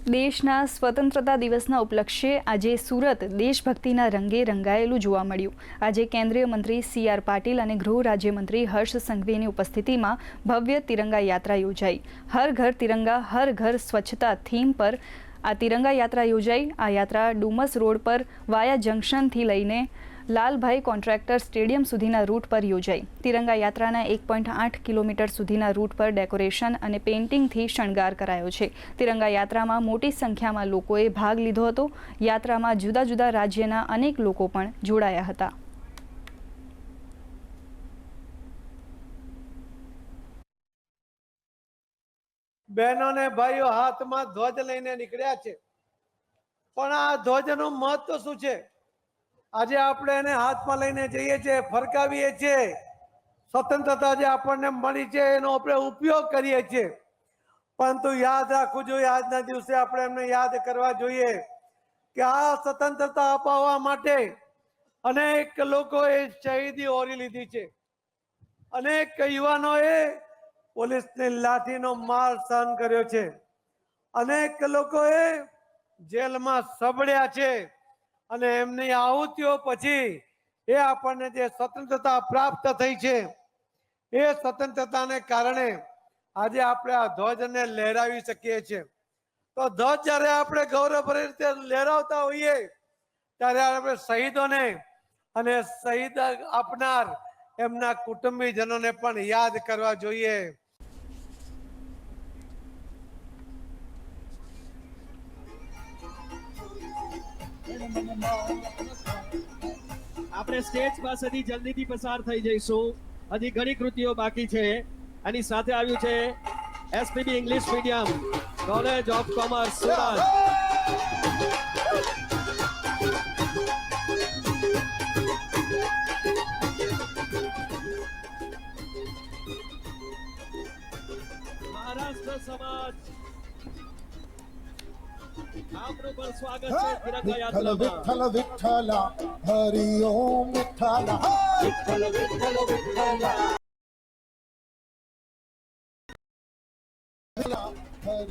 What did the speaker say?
દેશના સ્વતંત્રતા દિવસના ઉપલક્ષે આજે સુરત દેશભક્તિના રંગે રંગાયેલું જોવા મળ્યું। આજે કેન્દ્રીય મંત્રી સી.આર. પાટીલ અને ગૃહ રાજ્યમંત્રી હર્ષ સંઘવીની ઉપસ્થિતિમાં ભવ્ય તિરંગા યાત્રા યોજાઈ। હર ઘર તિરંગા હર ઘર સ્વચ્છતા થીમ પર આ તિરંગા યાત્રા યોજાઈ। આ યાત્રા ડુમસ રોડ પર વાયા જંકશનથી લઈને લાલભાઈ કોન્ટ્રાક્ટર સ્ટેડિયમ સુધીના રૂટ પર યોજાઈ। તિરંગા યાત્રાના 1.8 કિલોમીટર સુધીના રૂટ પર ડેકોરેશન અને પેઇન્ટિંગથી શણગાર કરાયો છે। તિરંગા યાત્રામાં મોટી સંખ્યામાં લોકોએ ભાગ લીધો હતો। યાત્રામાં જુદા જુદા રાજ્યના અનેક લોકો પણ જોડાયા હતા। बहनों ने भाईओ हाथ में ध्वज लईने निकळ्या छे, पण आ ध्वजનું મહત્વ શું છે? આજે આપણે એને હાથમાં લઈને જઈએ છીએ, ફરકાવીએ છીએ, સ્વતંત્રતા જે આપણને મળી છે એનો આપણે ઉપયોગ કરીએ છીએ, પરંતુ યાદ રાખવું જોઈએ, આજના દિવસે આપણે એમને યાદ કરવા જોઈએ કે આ સ્વતંત્રતા અપાવવા માટે અનેક લોકોએ શહીદી ઓરી લીધી છે। અનેક યુવાનોએ પોલીસની લાઠીનો માર સહન કર્યો છે। અનેક લોકોએ જેલમાં સબડ્યા છે અને એમની આહુતિઓ પછી એ આપણને જે સ્વતંત્રતા પ્રાપ્ત થઈ છે એ સ્વતંત્રતાને કારણે આજે આપણે આ ધ્વજને લહેરાવી શકીએ છીએ। તો ધ્વજ જ્યારે આપણે ગૌરવભરી રીતે લહેરાવતા હોઈએ ત્યારે આપણે શહીદોને અને શહીદ આપનાર એમના કુટુંબીજનોને પણ યાદ કરવા જોઈએ। આપણે સ્ટેજ પાસેથી જલ્દીથી પસાર થઈ જઈશું। હજી ઘણી કૃતિઓ બાકી છે। આની સાથે આવ્યું છે SPB English medium college of commerce Surat. Maharashtra સમાજ આપનું પણ સ્વાગત છે તિરંગા યાત્રામાં। વિઠ્ઠલ વિઠ્ઠલ હરિ ઓમ વિઠ્ઠલ વિઠ્ઠલ વિઠ્ઠલ વિઠ્ઠલ